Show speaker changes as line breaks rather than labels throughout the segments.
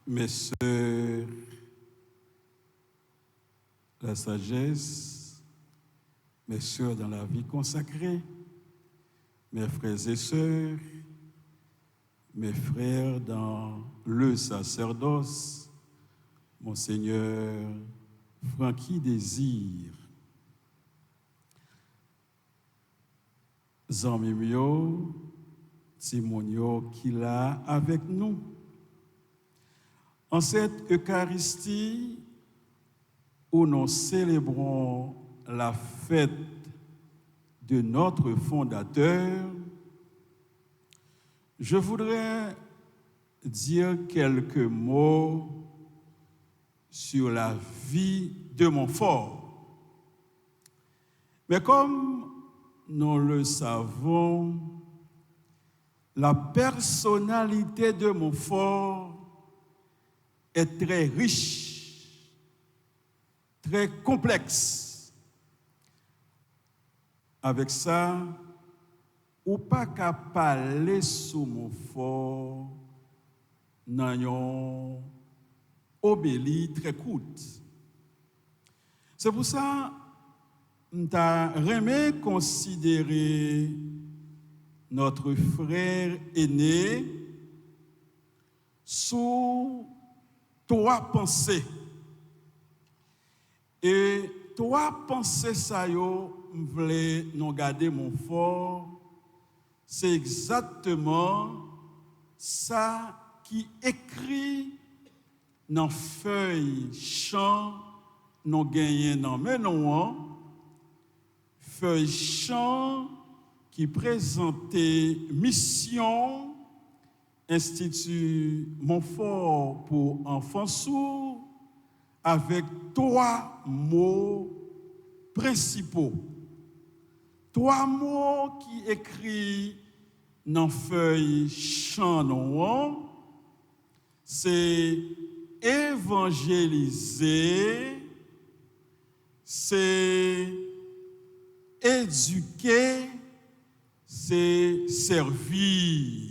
Mes sœurs, la sagesse, mes sœurs dans la vie consacrée, mes frères et sœurs, mes frères dans le sacerdoce, Monseigneur Francky Désir, Zanmimio, Timonio qui l'a avec nous. En cette Eucharistie où nous célébrons la fête de notre fondateur, je voudrais dire quelques mots sur la vie de Montfort. Mais comme nous le savons, la personnalité de Montfort est très riche, très complexe. Avec ça, ou pas qu'à parler sous Montfort dans une obélie très courte. C'est pour ça que nous aimé considérer notre frère aîné sous trois pensées. Et trois pensées, ça y est, m'vle nous garder Montfort, c'est exactement ça qui écrit dans feuille chant, nous gagnons dans menon, feuille chant qui présentait mission Institut Montfort pour enfants sourds avec trois mots principaux. Trois mots qui écrits dans feuille chant, c'est évangéliser, c'est éduquer, c'est servir.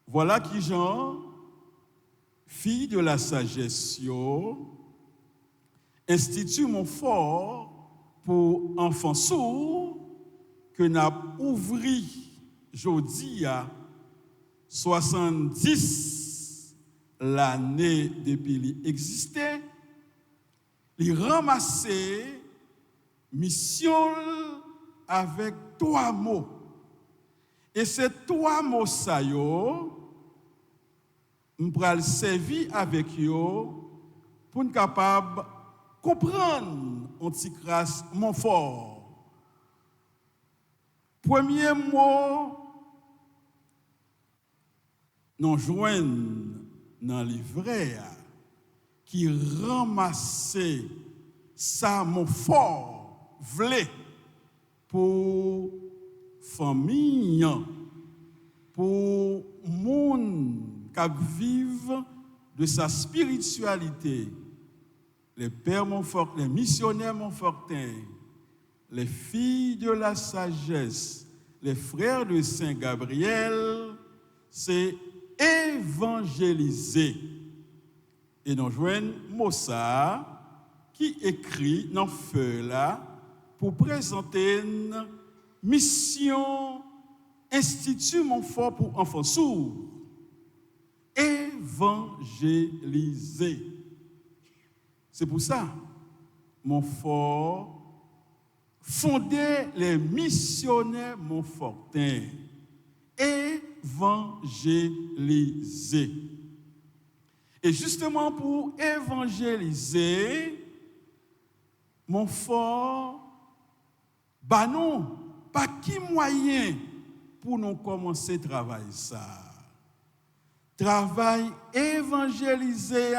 Voilà qui Jean, fille de la sagesse, Institut Montfort pour enfants sourds, que n'a ouvri jeudi à 70 l'année depuis qu'il existait, il ramassait mission avec trois mots. Et ces trois mots, ça y est, nous allons servir avec eux pour être capable de comprendre Antichrist Montfort. Premier mot, nous joignons dans le livret qui ramassait ça Montfort vle pour famille, pour monde qui vivent de sa spiritualité. Les pères Montfort, les missionnaires Montfortins, les filles de la sagesse, les frères de Saint-Gabriel, c'est évangéliser. Et nous joignons Mossa qui écrit dans feuille là pour présenter une mission Institut Montfort pour enfants sourds. Évangéliser. C'est pour ça Montfort fondait les missionnaires montfortins. Évangéliser. Et justement pour évangéliser, Montfort, bah non, pas qui moyen pour nous commencer à travailler ça. Travail évangélisé,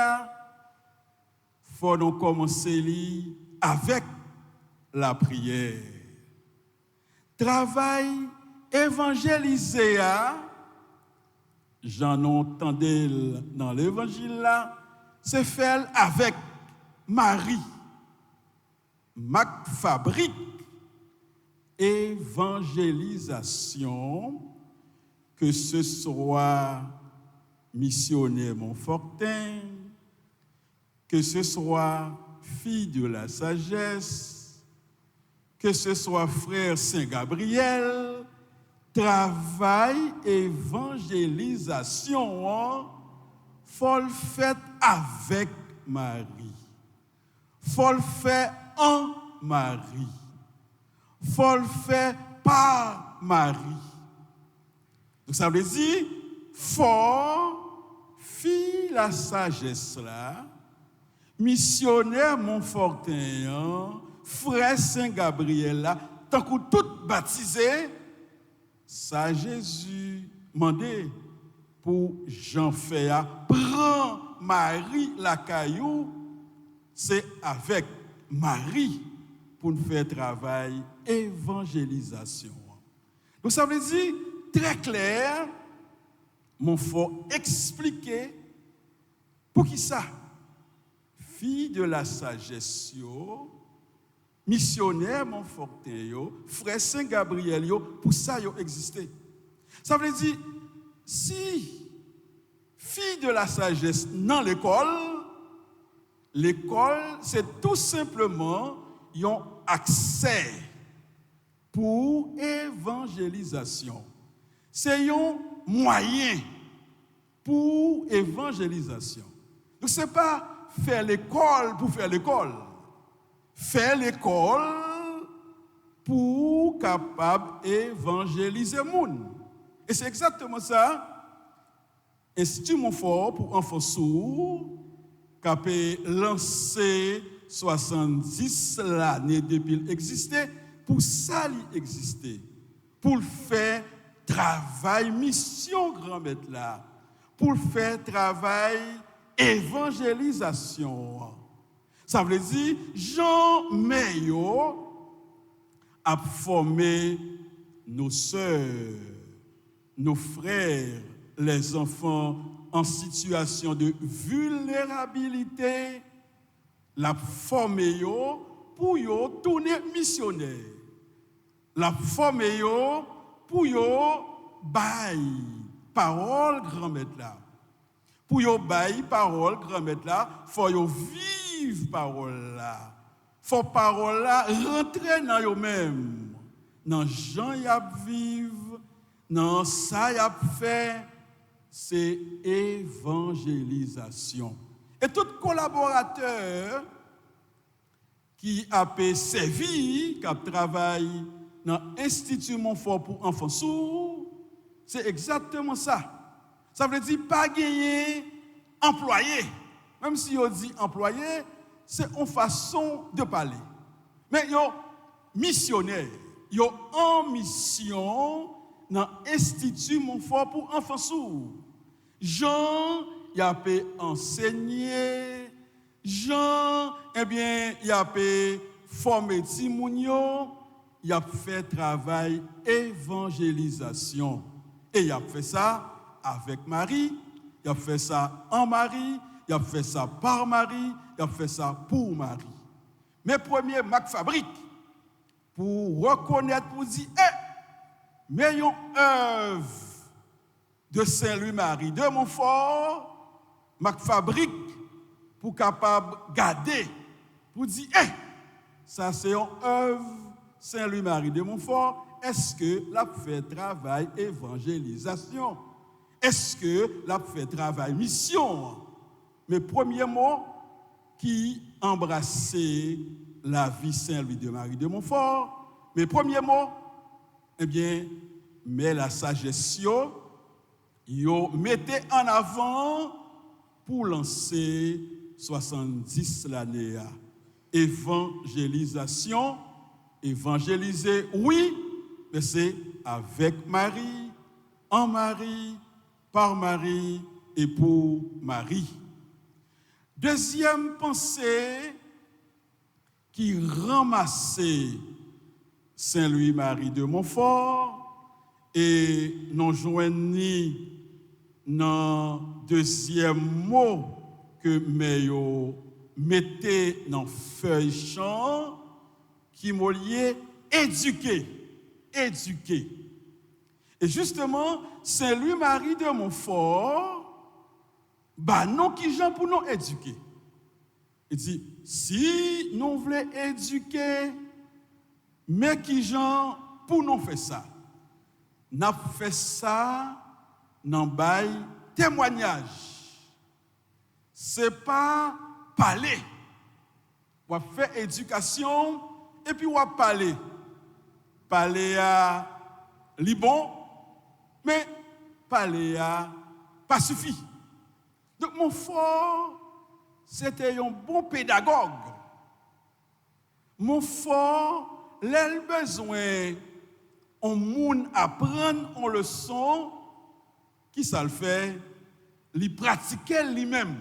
faut nous commencer avec la prière. Travail évangélisé, j'en entendais dans l'évangile là, c'est fait avec Marie. Mac fabrique évangélisation, que ce soit missionnaire Montfortin, que ce soit fille de la sagesse, que ce soit frère Saint-Gabriel, travail évangélisation, faut le faire avec Marie. Faut le faire en Marie. Faut le faire par Marie. Donc ça veut dire, faut fille la sagesse là, missionnaire Montfortin, frère Saint-Gabriel là, tant que tout baptisé, ça Jésus mandé pour Jean Féa, prends Marie la caillou, c'est avec Marie pour nous faire travail évangélisation. Donc ça veut dire très clair, mon faut expliquer pour qui ça, fille de la sagesse, missionnaire Montfortin, frère Saint-Gabriel, pour ça yo existé. Ça veut dire, si fille de la sagesse dans l'école, c'est tout simplement un accès pour évangélisation. C'est un moyen pour évangélisation. Donc ce n'est pas faire l'école pour faire l'école. Faire l'école pour capable évangéliser le monde. Et c'est exactement ça. Institut Montfort pour enfants sourds, qui a lancé 70 l'année depuis l'existait, pour ça l'exister, pour faire travail mission grand maître là, pour faire travail évangélisation. Ça veut dire Jean Meillot a formé nos sœurs, nos frères, les enfants en situation de vulnérabilité, la formé pour yo tourner missionnaire. La formé pour yo bail parole grand maître là. Pour yo bail parole grand maître là, faut yo vivre parole là. Faut parole là rentrer dans yo même. Dans Jean y a vivre, dans ça y a fait, c'est évangélisation. Et tout collaborateur qui a servi, qui a travaillé dans l'Institut Montfort pour enfants sourds, c'est exactement ça. Ça veut dire pas gagner employé. Même si on dit employé, c'est une façon de parler. Mais yo missionnaire, yo en mission dans l'Institut Montfort pour enfants sourds. Jean, il a pu enseigner. Jean, eh bien, il a pu former Timounio. Il a fait travail évangélisation. Et il a fait ça avec Marie. Il a fait ça en Marie. Il a fait ça par Marie. Il a fait ça pour Marie. Mes premiers Mac Fabrique, pour reconnaître, pour dire, mais une œuvre de Saint-Louis-Marie de Montfort, Mac Fabrique, pour capable garder, pour dire, ça c'est une œuvre Saint-Louis-Marie de Montfort. Est-ce que la fait travail évangélisation? Est-ce que la fait travail mission? Mes premiers mots qui embrassaient la vie Saint-Louis de Marie de Montfort, mes premiers mots, eh bien, mais la sagesse, yo mettez en avant pour lancer 70 l'année. Évangélisation, évangéliser, oui, mais c'est avec Marie, en Marie, par Marie et pour Marie. Deuxième pensée qui ramassait Saint-Louis-Marie de Montfort et nous joignons dans deuxième mot que Meyo mettait dans feuille champ qui m'a lié éduquer. Et justement, Saint-Louis-Marie de Montfort, bah non qui gens pour nous éduquer. Il dit, si nous voulons éduquer, mais qui gens pour nous faire ça? Nous fait ça dans bail témoignage. C'est pas parler. On fait éducation et puis on parler. Parler à bon, mais parler à pas suffit. Donc mon fort, c'était un bon pédagogue. Mon fort, l'el besoin on moun apprendre en leçon qui ça le fait, li pratiquer lui-même.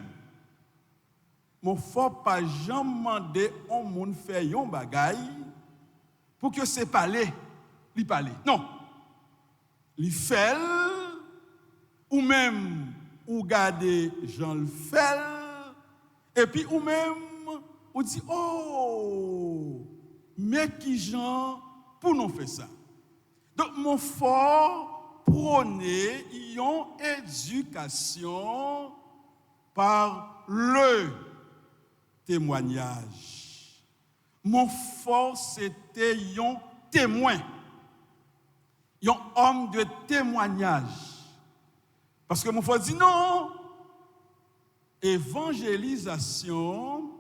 Mon fort pas jamais demander on moun faire yon bagay pour que c'est parler, li parler. Non. Li fait ou même ou garder Jean le fait et puis ou même ou dit oh mais qui Jean pour nous faire ça. Donc mon fort prôner une éducation par le témoignage. Mon fort c'était un témoin. Un homme de témoignage. Parce que mon frère dit non, évangélisation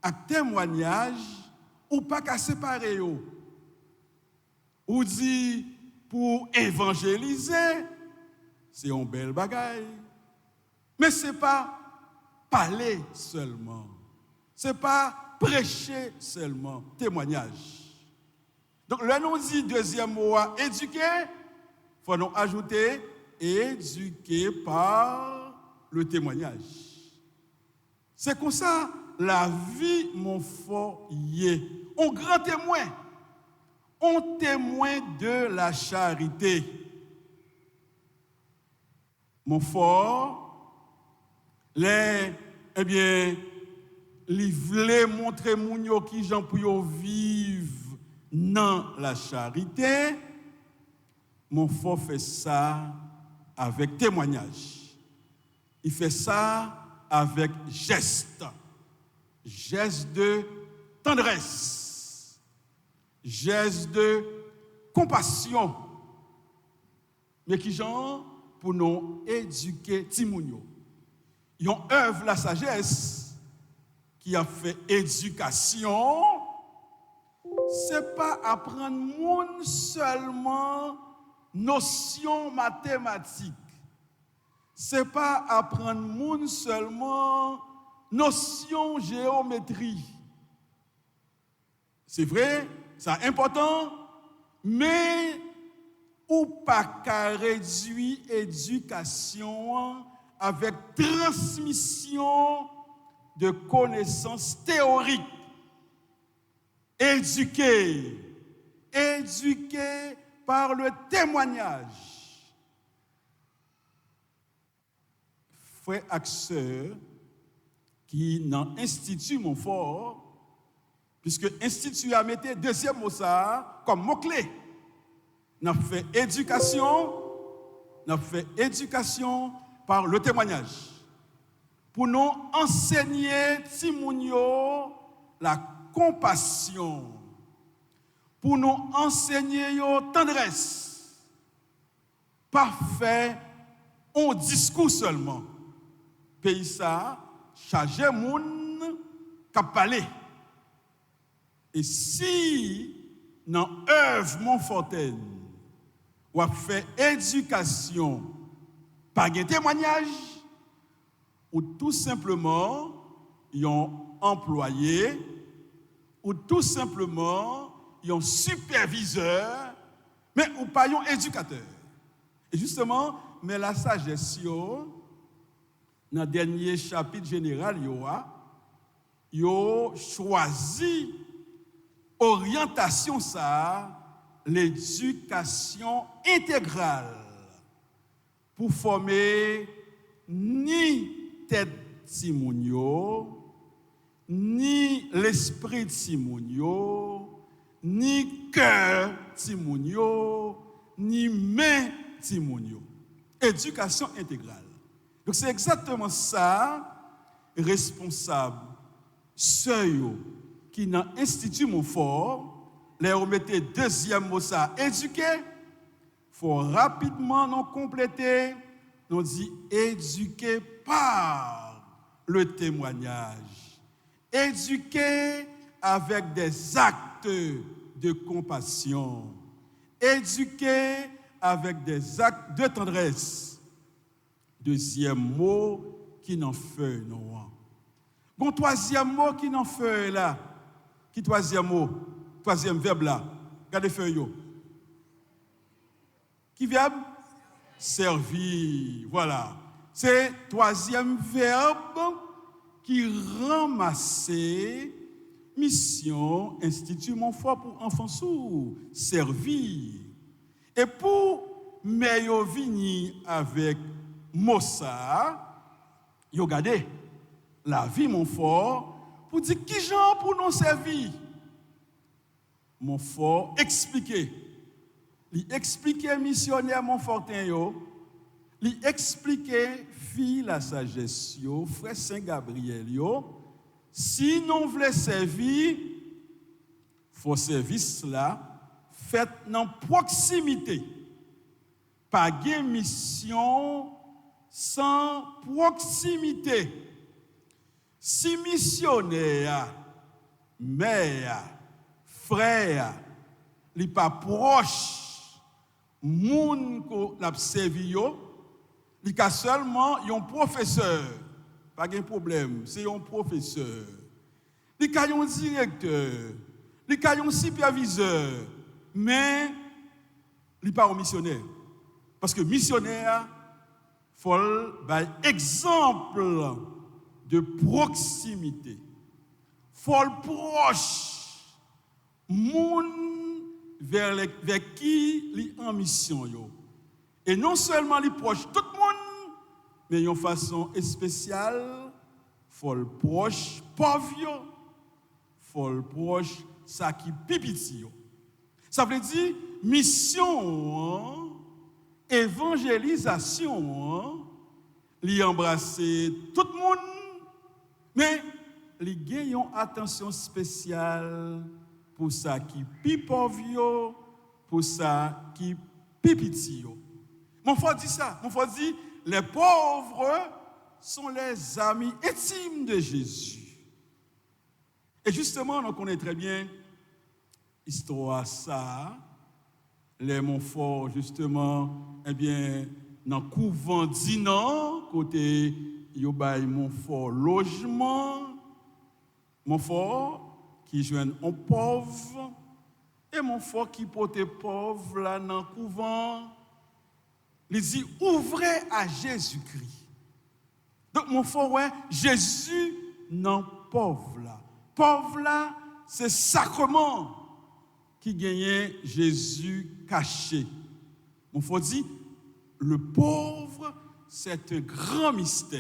et témoignage, ou pas qu'à séparer. Ou dit pour évangéliser, c'est un bel bagaille. Mais ce n'est pas parler seulement. Ce n'est pas prêcher seulement, témoignage. Donc, là, nous dit deuxième mot, éduquer, il faut nous ajouter éduquer par le témoignage. C'est comme ça, la vie, mon fort, y est. Un grand témoin, un témoin de la charité. Mon fort, eh bien, il voulait montrer mounio qui j'en pour vivre dans la charité. Mon fort fait ça avec témoignage. Il fait ça avec geste. Geste de tendresse. Geste de compassion. Mais qui genre pour nous éduquer Timounio. Ils ont œuvre la sagesse qui a fait éducation. C'est pas apprendre monde seulement notion mathématique. C'est pas apprendre monde seulement notion géométrie. C'est vrai, c'est important, mais ou pas qu'à réduire éducation avec transmission de connaissances théoriques. Éduquer par le témoignage. Frères et sœurs, qui dans l'Institut Montfort, puisque l'Institut a mis deuxième mot ça comme mot-clé. Nous avons fait éducation par le témoignage. Pour nous enseigner Timounio la compassion. Pour nous enseigner la tendresse. Pas faire un discours seulement. Pays ça, charger moun k'ap parler. Et si dans œuvre Montfontaine, ou a fait éducation par un témoignage, ou tout simplement yon employé, ou tout simplement yon superviseur, mais ou pas yon éducateur. Et justement, mais la sagesse dans le dernier chapitre général yo choisi orientation ça, l'éducation intégrale pour former ni tête Timounio, ni l'esprit Timounio, ni cœur Timounio, ni main Timounio. Éducation intégrale. Donc c'est exactement ça, responsable, seuil qui dans l'Institut Montfort, les remettez deuxième mot ça, éduquer, faut rapidement nous compléter, nous dit éduquer par le témoignage, éduquer avec des actes de compassion, éduquer avec des actes de tendresse. Deuxième mot qui n'en fait non. Bon, troisième mot qui n'en fait là. Qui troisième mot? Troisième verbe là. Regardez feuille. Qui verbe? Servir. Voilà. C'est troisième verbe qui ramasse mission Institut Montfort pour enfants sourds. Servir. Et pour meilleur venir avec Mossa, yo regardez la vie Montfort pour dire qui gens pour nous servir. Montfort expliquer. Li expliquer missionnaire Montfortin yo, li expliquer fille la sagesse yo, frère Saint Gabriel yo, si nous voulons servir, faut service là fait dans proximité. Pas de mission sans proximité. Si missionnaire, mère, frère, li pas proche, moun ko l'a servi yo, li ka seulement yon professeur, pas de problème, c'est un professeur. Li ka yon directeur, li ka yon superviseur, mais li pas un missionnaire. Parce que missionnaire, faut par exemple de proximité. Faut proche moun vers qui li en mission yo. Et non seulement li proche tout le monde, mais de façon spéciale, faut proche pauvre yo, faut proche ça qui pipiti yo. Ça veut dire mission, évangélisation, li embrasser tout le monde, mais li gagne une attention spéciale pour ça qui pi pauvre yo, pour ça qui pi petit yo. Mon frère dit ça, mon frère dit les pauvres sont les amis intimes de Jésus. Et justement, on connaît très bien l'histoire ça. Les Montfort, justement, eh bien, dans le couvent Dinan, côté Yobay Montfort logement, Montfort qui joignent un pauvre, et Montfort qui porte pauvre là dans le couvent, il dit ouvrez à Jésus-Christ. Donc Montfort, ouais, Jésus non pauvre là. Pauvre là, c'est sacrement qui gagnait Jésus caché. Mon faut dire, le pauvre, c'est un grand mystère.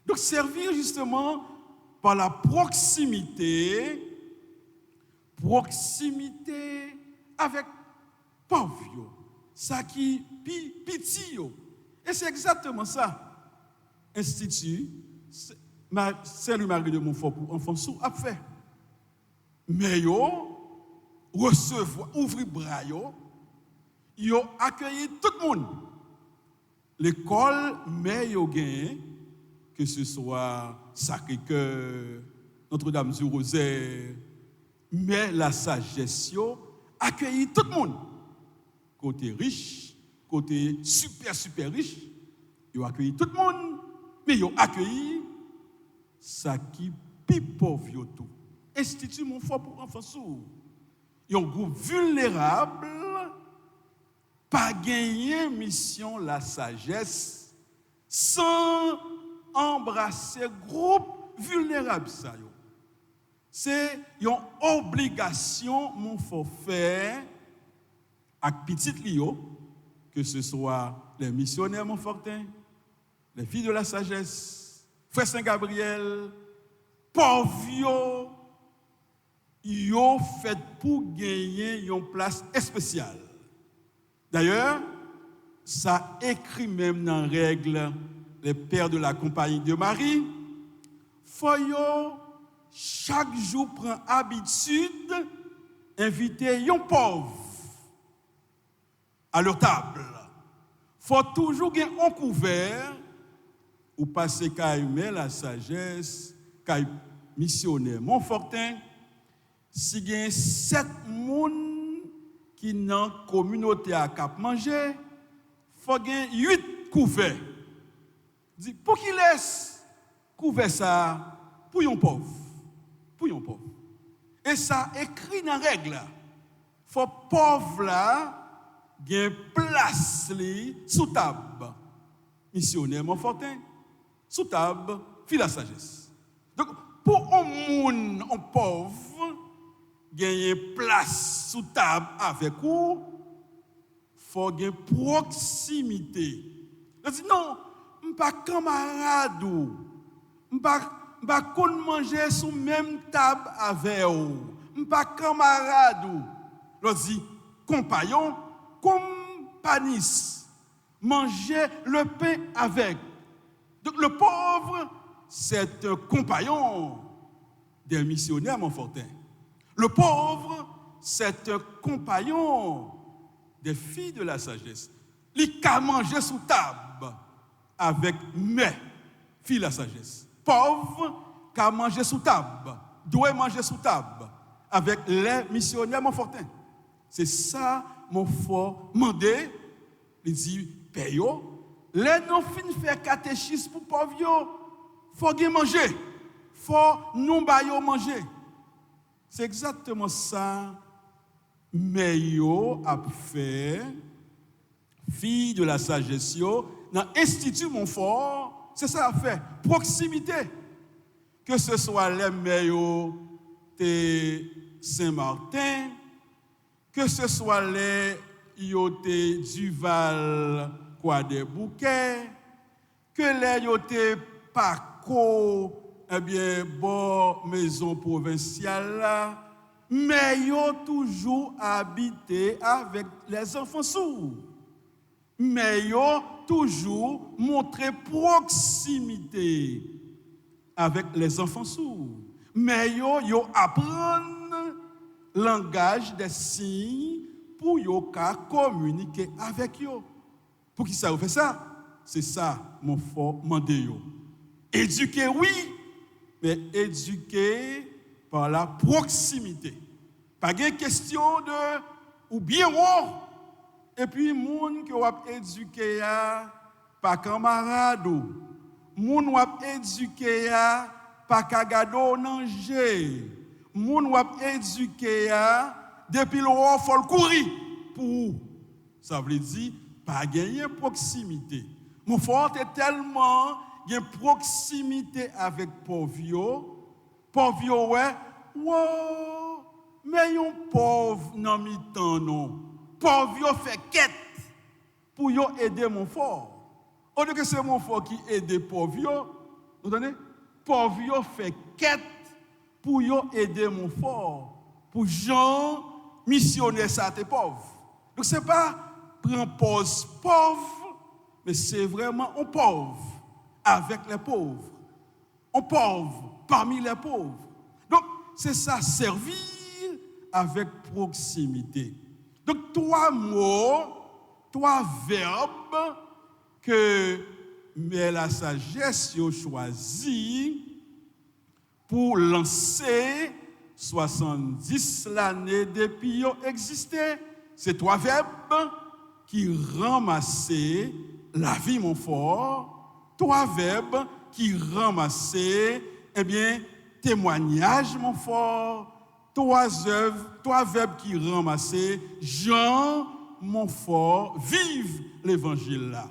Donc, servir justement par la proximité avec pauvre, ça qui piti. Et c'est exactement ça. Institut Saint-Louis-Marie de Montfort pour enfants sourds a fait. Mais recevoir, ouvrir bras, yo accueillir tout le monde. L'école, mais yo gagne, que ce soit Sacré-Cœur, Notre-Dame du Rosaire, mais la sagesse, yo accueillir tout le monde. Côté riche, côté super riche, yo accueillir tout le monde, mais yo accueillir ça qui pi pauvre yo tout. Institut Montfort pour enfants sourds. Un groupe vulnérable, pas gagner mission la sagesse sans embrasser groupe vulnérable ça yo. C'est une obligation mon faut faire avec petit lio, que ce soit les missionnaires Montfortin, les filles de la sagesse, frère Saint Gabriel, pauvre yo fait pour gagner une place spéciale. D'ailleurs, ça écrit même dans la règle les pères de la compagnie de Marie, faut yo chaque jour prend habitude inviter un pauvre à leur table. Faut toujours gagner un couvert ou passer qu'à aimer la sagesse, qu'à missionnaire Montfortin. Si il y a 7 personnes qui dans la communauté à cap manger, faut gagner 8 couverts. Dit pour qu'il laisse couvert ça pour un pauvre. Pour un pauvre. Et ça écrit dans la règle. Faut pauvre là gain place li sous table. Missionnaire Montfortin sous table, fille la sagesse. Donc pour un monde un pauvre gagner place sous table avec vous, faut gagner proximité. Je dis non, pas camarade ou pas qu'on manger sous même table avec ou pas camarade ou je dis compagnon companis manger le pain avec. Donc le pauvre c'est un compagnon des missionnaires Montfortin. Le pauvre c'est un compagnon des filles de la sagesse. Il a mangé sous table avec mes filles de la sagesse. Pauvre qui a mangé sous table, doit manger sous table avec les missionnaires Montfortin. C'est ça mon fort mandé. Il dit payo, les non fin faire catéchisme pour pauvre yo, faut bien manger, faut non ba yo manger. C'est exactement ça mais yo a fait fille de la sagesse yo dans institut Montfort, c'est ça a fait proximité, que ce soit les meilleurs de Saint-Martin, que ce soit les yoté Duval quoi des bouquets, que les yoté Paco eh bien bon maison provinciale là, mais yo toujours habité avec les enfants sourds. Mais yo toujours montré proximité avec les enfants sourds. Mais yo apprendre langage des signes pour yo communiquer avec yo. Pour qui ça vous fait ça? C'est ça mon fort mandé yo. Éduquer oui, mais éduquer par la proximité. Pas de question de ou bien haut. Et puis moun que wap éduquer pas camarade. Moun wap éduquer pas kagado nanger. Moun wap éduquer depuis le haut faut courir pour ça veut dire pas gagner proximité. Mon fort est tellement une proximité avec Povio. Povio ouais, wow, mais yon pauvre nan mi temps non. Povio fait quête pour yo aider mon fort. Au lieu que c'est mon fort qui aide Povio, vous entendez? Povio fait quête pour yo aider mon fort. Pour Jean missionner ça t'es pauvre. Donc c'est pas prendre pause pauvre, mais c'est vraiment un pauvre avec les pauvres. Un pauvre parmi les pauvres. Donc, c'est ça, servir avec proximité. Donc, 3 mots, 3 verbes que la sagesse a choisi pour lancer 70 l'année depuis qu'ils existaient. C'est 3 verbes qui ramassaient la vie, mon fort. 3 verbes qui ramassaient, eh bien, témoignage, mon fort. 3 verbes qui ramassaient, Jean, mon fort, vive l'évangile là.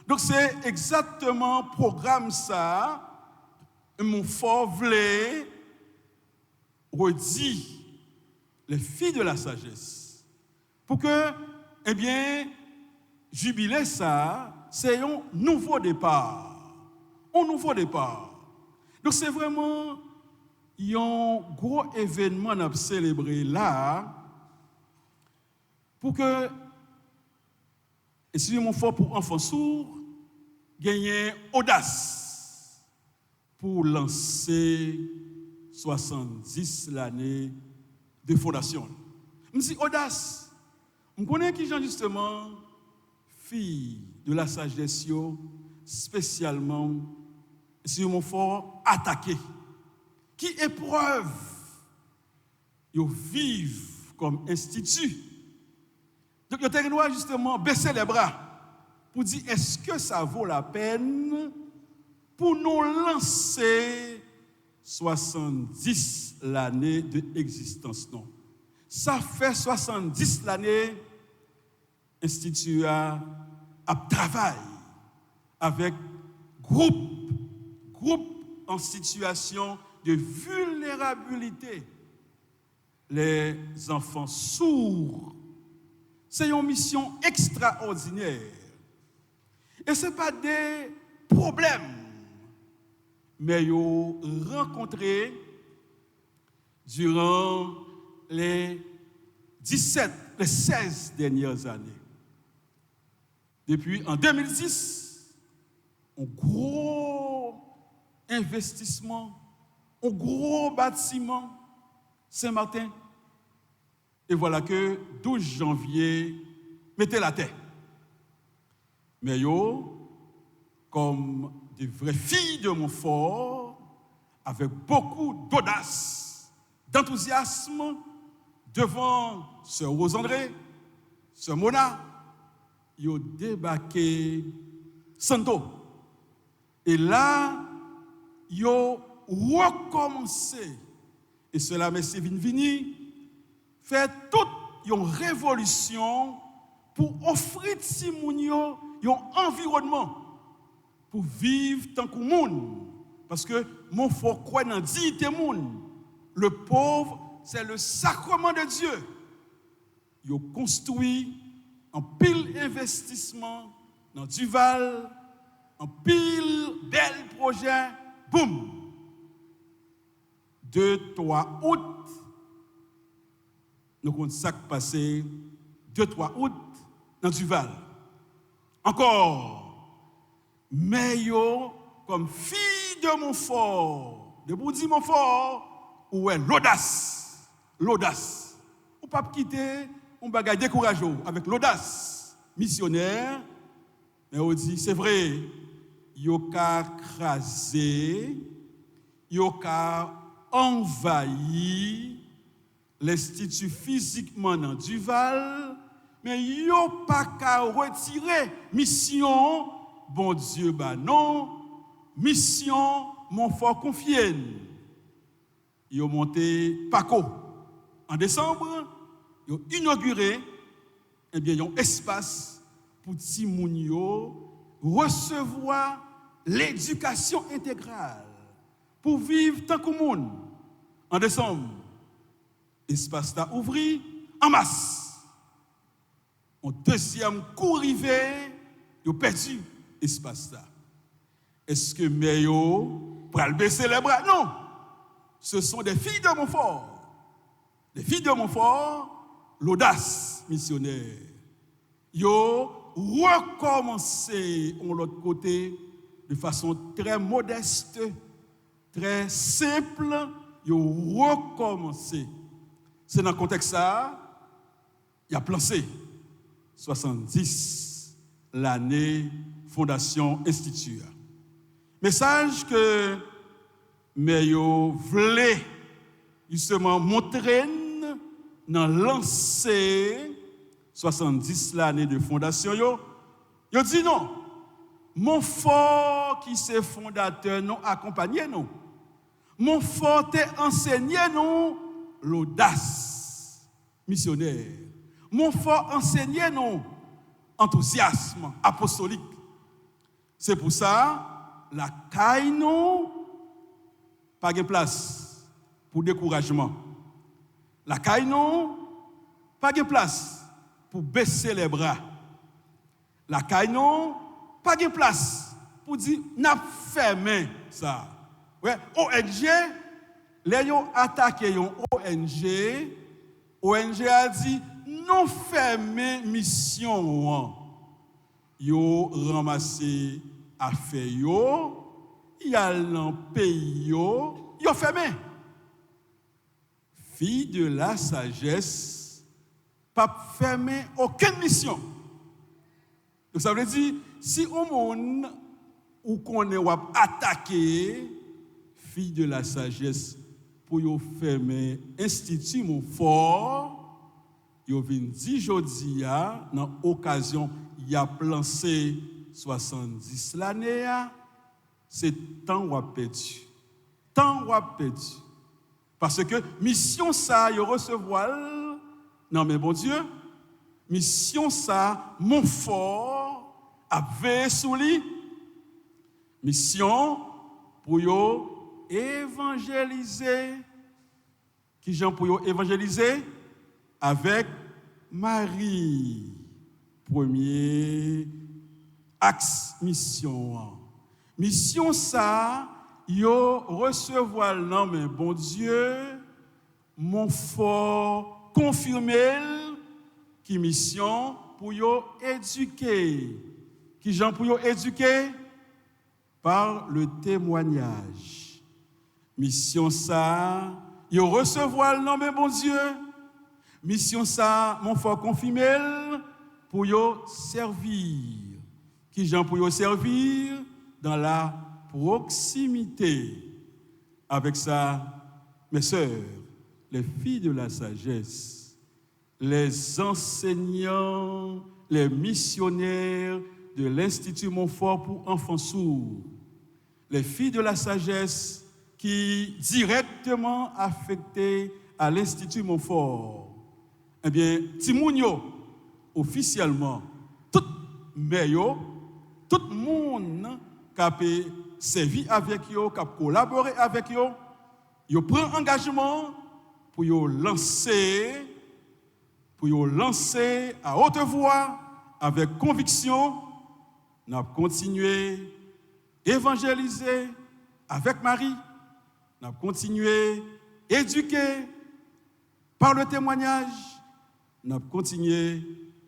Donc c'est exactement le programme ça, mon fort voulait redire les filles de la sagesse. Pour que, eh bien, jubilé ça, c'est un nouveau départ. Un nouveau départ. Donc c'est vraiment un gros événement à célébrer là pour que, et si mon fort pour enfants sourds, gagné audace pour lancer 70 l'année de fondation. Je dis audace. Je connais qui sont justement filles de la sagesse, spécialement sur mon fort attaqué. Qui épreuve, ils vivent comme institut. Donc, ils ont justement baisser les bras pour dire est-ce que ça vaut la peine pour nous lancer 70 l'année d'existence. Non. Ça fait 70 l'année, Institut a travaillé avec groupe en situation de vulnérabilité. Les enfants sourds, c'est une mission extraordinaire. Et ce n'est pas des problèmes, mais ils ont rencontré durant les 16 dernières années. Depuis en 2010, un gros investissement, un gros bâtiment Saint-Martin. Et voilà que 12 janvier, mettez la terre. Mais yo, comme des vraies filles de Montfort, avec beaucoup d'audace, d'enthousiasme, devant Sœur Rose-André, Sœur Mona, ils ont débarqué Santo. Et là, ils ont recommencé. Et cela, M. Vinvini, fait toute une révolution pour offrir Timounio un environnement pour vivre tant que monde. Parce que mon fort croit dans dignité monde. Le pauvre, c'est le sacrement de Dieu. Ils ont construit un pile investissement dans Duval, un pile bel projet, boum. 2-3 août, nous avons ça passé 2-3 août dans Duval. Encore, mais yo, comme fille de Montfort, de Boudi Montfort, où est l'audace. L'audace. On ne peut pas quitter un bagage décourageant avec l'audace missionnaire, mais on dit, c'est vrai, yo ka crasé, yo ka envahi l'institut physiquement dans Duval, mais yo pas qu'à retirer mission, bon Dieu, bah non, mission, mon fort confié. Yo monté Paco. En décembre, yo inauguré, eh bien, un espace pour Timounio recevoir l'éducation intégrale pour vivre tant que monde. En décembre, l'espace a ouvert en masse. En deuxième coup arrivé, ils ont perdu l'espace là. Est-ce que Meyo pour baisser les bras? Non. Ce sont des filles de Montfort. Des filles de Montfort, l'audace missionnaire. Ils ont recommencé de l'autre côté de façon très modeste, très simple. Ils ont recommencé. C'est dans le contexte ça, il a placé 70 l'année Fondation Institut. Message que Meyo voulait justement montrer dans lancer 70 l'année de fondation. Yo dit non, mon fort qui c'est fondateur, non accompagné nous. Mon fort est enseigné nous l'audace missionnaire. Mon fort enseigné nous enthousiasme apostolique. C'est pour ça la caille nous pas de place pour découragement. La caille non pas de place pour baisser les bras. La caille non pas de place pour dire n'a fermé ça. Ouais, ONG les ont attaqué yon ONG a dit non fermé mission. Yo ramassé affaire yo, y a dans pays yo fermé. Fille de la sagesse, pas fermé aucune mission. Donc ça veut dire, si au monde ou qu'on est attaqué, fille de la sagesse, pour yo fermer institut mon fort, yo vinn di jodi a dans occasion y a lancé 70 l'année, c'est temps ou perdu. Temps ou perdu. Parce que mission ça, yo recevoir, non mais bon Dieu, mission ça, mon fort, a veillé sous lui. Mission pour yo évangéliser. Qui Jean pour yo évangéliser? Avec Marie. Premier axe mission. Mission ça, yo recevoir non mais bon Dieu, mon fort confirmé qui mission pour yo éduquer. Qui Jean pour yo éduquer? Par le témoignage. Mission ça, yo recevoir non mais bon Dieu. Mission ça, mon fort confirmé pour yo servir. Qui Jean pour yo servir dans la proximité. Avec ça, mes sœurs, les filles de la sagesse, les enseignants, les missionnaires de l'Institut Montfort pour enfants sourds, les filles de la sagesse qui directement affectées à l'Institut Montfort, eh bien, Timounio, officiellement, tout meilleur, tout le monde qui a servi avec eux, qui a collaboré avec eux, ils prennent engagement pour lancer à haute voix, avec conviction, nous avons continué à évangéliser avec Marie, nous avons continué à éduquer par le témoignage, nous avons continué à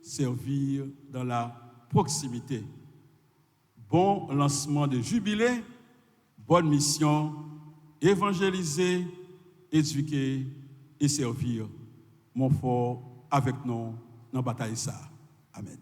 servir dans la proximité. Bon lancement de jubilé, bonne mission, évangéliser, éduquer et servir. Mon fort avec nous dans la bataille ça. Amen.